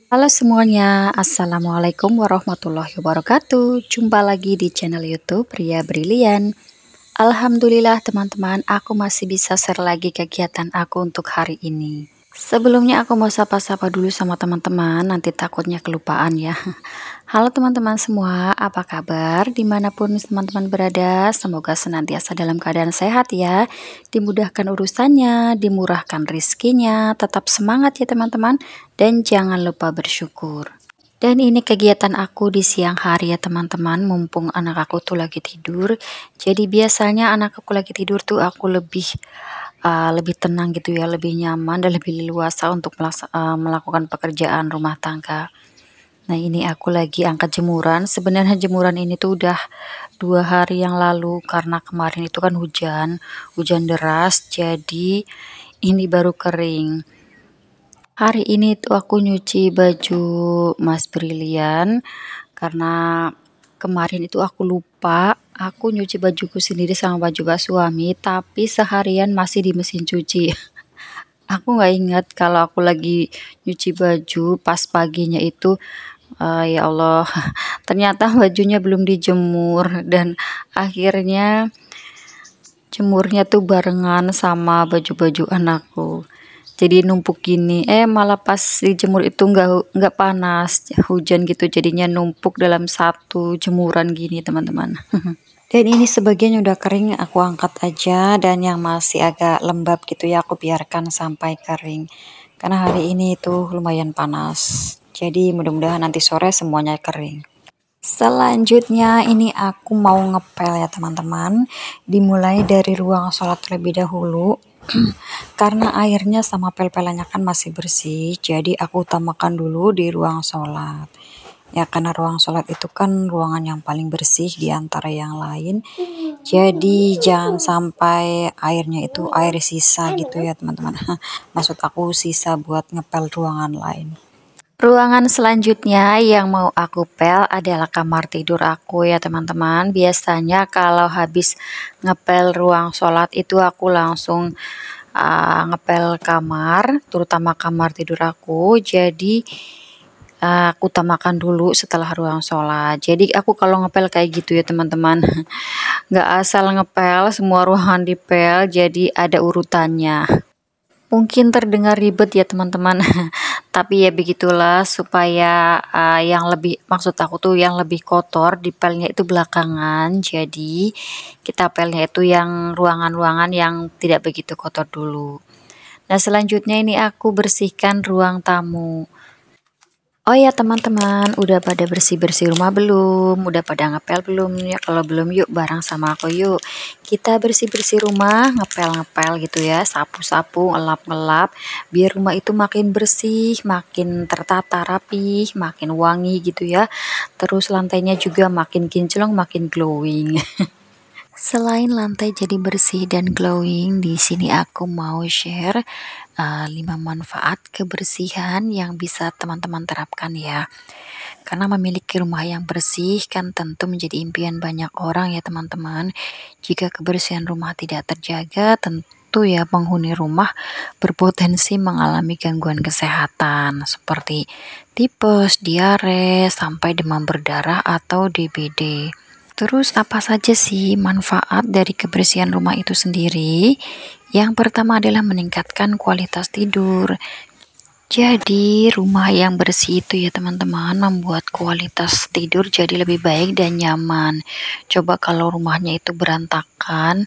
Halo semuanya, Assalamualaikum warahmatullahi wabarakatuh. Jumpa lagi di channel YouTube Pria Brilian. Alhamdulillah teman-teman, aku masih bisa share lagi kegiatan aku untuk hari ini. Sebelumnya aku mau sapa-sapa dulu sama teman-teman, nanti takutnya kelupaan ya. Halo teman-teman semua, apa kabar? Dimanapun teman-teman berada, semoga senantiasa dalam keadaan sehat ya. Dimudahkan urusannya, dimurahkan rizkinya, tetap semangat ya teman-teman. Dan jangan lupa bersyukur. Dan ini kegiatan aku di siang hari ya teman-teman, mumpung anak aku tuh lagi tidur. Jadi biasanya anak aku lagi tidur tuh aku lebih tenang gitu ya, lebih nyaman dan lebih leluasa untuk melakukan pekerjaan rumah tangga. Nah ini aku lagi angkat jemuran. Sebenarnya jemuran ini tuh udah 2 hari yang lalu karena kemarin itu kan hujan deras. Jadi ini baru kering. Hari ini tuh aku nyuci baju Mas Brilian karena kemarin itu aku lupa, aku nyuci bajuku sendiri sama baju Kak suami, tapi seharian masih di mesin cuci. Aku nggak ingat kalau aku lagi nyuci baju pas paginya itu, ya Allah, ternyata bajunya belum dijemur dan akhirnya jemurnya tuh barengan sama baju-baju anakku. Jadi numpuk gini, malah pas dijemur itu nggak panas, hujan gitu jadinya numpuk dalam satu jemuran gini teman-teman. Dan ini sebagian udah kering aku angkat aja, dan yang masih agak lembab gitu ya aku biarkan sampai kering. Karena hari ini itu lumayan panas. Jadi mudah-mudahan nanti sore semuanya kering. Selanjutnya ini aku mau ngepel ya teman-teman. Dimulai dari ruang sholat terlebih dahulu. Karena airnya sama pel-pelannya kan masih bersih, jadi aku utamakan dulu di ruang sholat. Ya karena ruang sholat itu kan ruangan yang paling bersih di antara yang lain. Jadi jangan sampai airnya itu air sisa gitu ya teman-teman. Maksud aku sisa buat ngepel ruangan lain. Ruangan selanjutnya yang mau aku pel adalah kamar tidur aku ya teman-teman. Biasanya kalau habis ngepel ruang sholat itu aku langsung ngepel kamar, terutama kamar tidur aku. Jadi aku utamakan dulu setelah ruang sholat. Jadi aku kalau ngepel kayak gitu ya teman-teman, nggak asal ngepel semua ruangan dipel, jadi ada urutannya. Mungkin terdengar ribet ya teman-teman, tapi ya begitulah supaya yang lebih, maksud aku tuh yang lebih kotor dipelnya itu belakangan. Jadi kita pelnya itu yang ruangan-ruangan yang tidak begitu kotor dulu. Nah selanjutnya ini aku bersihkan ruang tamu. Oh ya teman-teman, udah pada bersih-bersih rumah belum? Udah pada ngepel belum? Ya kalau belum yuk bareng sama aku yuk. Kita bersih-bersih rumah, ngepel-ngepel gitu ya, sapu-sapu, ngelap-ngelap, biar rumah itu makin bersih, makin tertata rapi, makin wangi gitu ya. Terus lantainya juga makin kinclong, makin glowing. Selain lantai jadi bersih dan glowing, di sini aku mau share 5 manfaat kebersihan yang bisa teman-teman terapkan ya. Karena memiliki rumah yang bersih kan tentu menjadi impian banyak orang ya teman-teman. Jika kebersihan rumah tidak terjaga, tentu ya penghuni rumah berpotensi mengalami gangguan kesehatan seperti tipes, diare, sampai demam berdarah atau DBD. Terus apa saja sih manfaat dari kebersihan rumah itu sendiri? Yang pertama adalah meningkatkan kualitas tidur. Jadi rumah yang bersih itu ya teman-teman membuat kualitas tidur jadi lebih baik dan nyaman. Coba kalau rumahnya itu berantakan,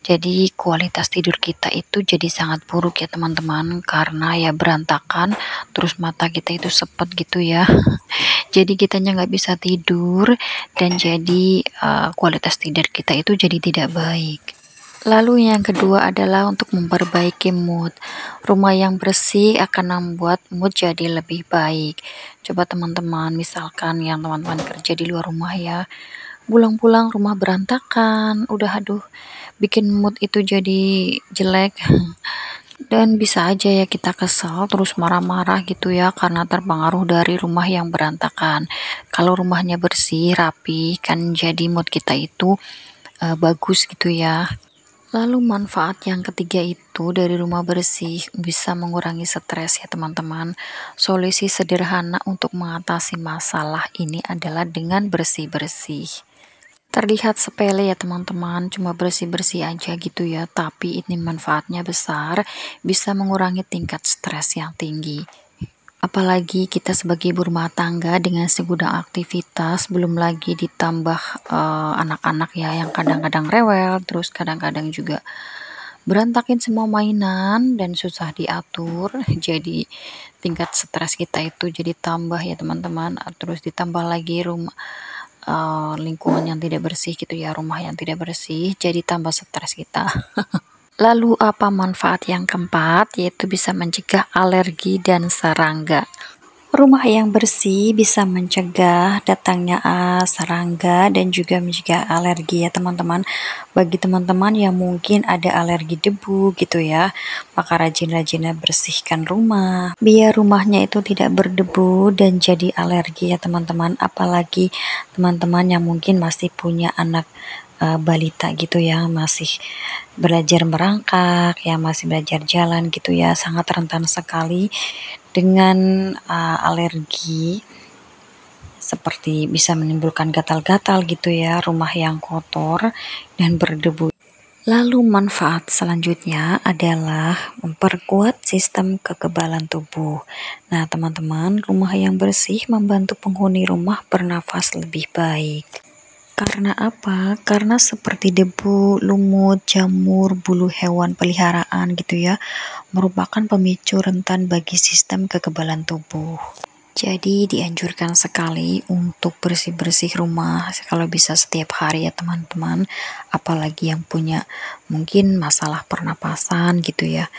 jadi kualitas tidur kita itu jadi sangat buruk ya teman-teman, karena ya berantakan, terus mata kita itu sepet gitu ya. Jadi kitanya nggak bisa tidur, dan jadi kualitas tidur kita itu jadi tidak baik. Lalu yang kedua adalah untuk memperbaiki mood. Rumah yang bersih akan membuat mood jadi lebih baik. Coba teman-teman, misalkan yang teman-teman kerja di luar rumah ya, pulang-pulang rumah berantakan, udah aduh, bikin mood itu jadi jelek. Dan bisa aja ya kita kesal terus marah-marah gitu ya karena terpengaruh dari rumah yang berantakan. Kalau rumahnya bersih, rapi, kan jadi mood kita itu bagus gitu ya. Lalu manfaat yang ketiga itu dari rumah bersih bisa mengurangi stres ya teman-teman. Solusi sederhana untuk mengatasi masalah ini adalah dengan bersih-bersih. Terlihat sepele ya teman-teman, cuma bersih-bersih aja gitu ya, tapi ini manfaatnya besar, bisa mengurangi tingkat stres yang tinggi. Apalagi kita sebagai ibu rumah tangga dengan segudang aktivitas, belum lagi ditambah anak-anak ya yang kadang-kadang rewel, terus kadang-kadang juga berantakin semua mainan dan susah diatur. Jadi tingkat stres kita itu jadi tambah ya teman-teman. Terus ditambah lagi lingkungan yang tidak bersih gitu ya, rumah yang tidak bersih, jadi tambah stres kita. Lalu apa manfaat yang keempat? Yaitu bisa mencegah alergi dan serangga. Rumah yang bersih bisa mencegah datangnya serangga dan juga mencegah alergi ya teman-teman. Bagi teman-teman yang mungkin ada alergi debu gitu ya, maka rajin-rajinnya bersihkan rumah biar rumahnya itu tidak berdebu dan jadi alergi ya teman-teman. Apalagi teman-teman yang mungkin masih punya anak balita gitu ya, masih belajar merangkak ya, masih belajar jalan gitu ya, sangat rentan sekali dengan alergi, seperti bisa menimbulkan gatal-gatal gitu ya, rumah yang kotor dan berdebu. Lalu manfaat selanjutnya adalah memperkuat sistem kekebalan tubuh. Nah teman-teman, rumah yang bersih membantu penghuni rumah bernafas lebih baik. Karena apa? Karena seperti debu, lumut, jamur, bulu hewan peliharaan gitu ya, merupakan pemicu rentan bagi sistem kekebalan tubuh. Jadi dianjurkan sekali untuk bersih-bersih rumah kalau bisa setiap hari ya teman-teman. Apalagi yang punya mungkin masalah pernapasan gitu ya.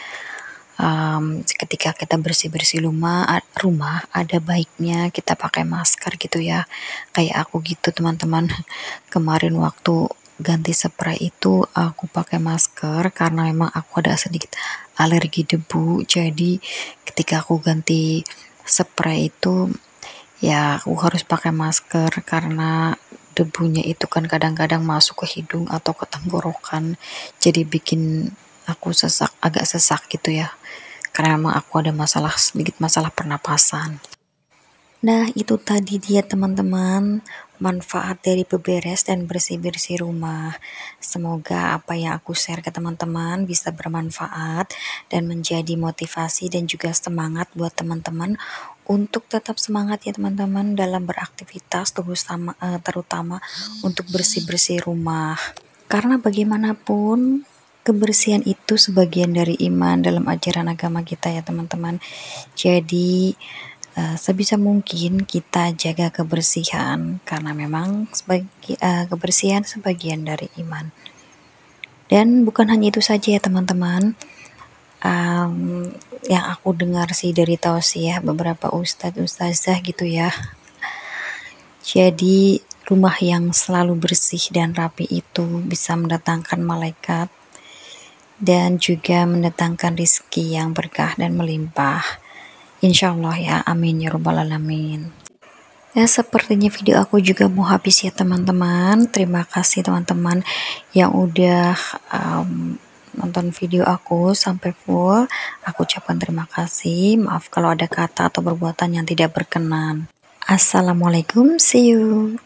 Ketika kita bersih-bersih rumah ada baiknya kita pakai masker gitu ya. Kayak aku gitu teman-teman. Kemarin waktu ganti spray itu aku pakai masker karena memang aku ada sedikit alergi debu. Jadi ketika aku ganti spray itu ya aku harus pakai masker karena debunya itu kan kadang-kadang masuk ke hidung atau ke tenggorokan, jadi bikin aku agak sesak gitu ya, karena memang aku ada sedikit masalah pernapasan. Nah, itu tadi dia teman-teman, manfaat dari beberes dan bersih-bersih rumah. Semoga apa yang aku share ke teman-teman bisa bermanfaat dan menjadi motivasi dan juga semangat buat teman-teman untuk tetap semangat ya teman-teman dalam beraktivitas, terutama untuk bersih-bersih rumah. Karena bagaimanapun kebersihan itu sebagian dari iman dalam ajaran agama kita ya teman-teman. Jadi sebisa mungkin kita jaga kebersihan karena memang kebersihan sebagian dari iman. Dan bukan hanya itu saja ya teman-teman, yang aku dengar sih dari tausiah beberapa ustadz-ustazah gitu ya. Jadi rumah yang selalu bersih dan rapi itu bisa mendatangkan malaikat dan juga mendatangkan rizki yang berkah dan melimpah. Insya Allah ya, amin ya robbal alamin. Ya sepertinya video aku juga mau habis ya teman-teman. Terima kasih teman-teman yang udah nonton video aku sampai full. Aku ucapkan terima kasih. Maaf kalau ada kata atau perbuatan yang tidak berkenan. Assalamualaikum, see you.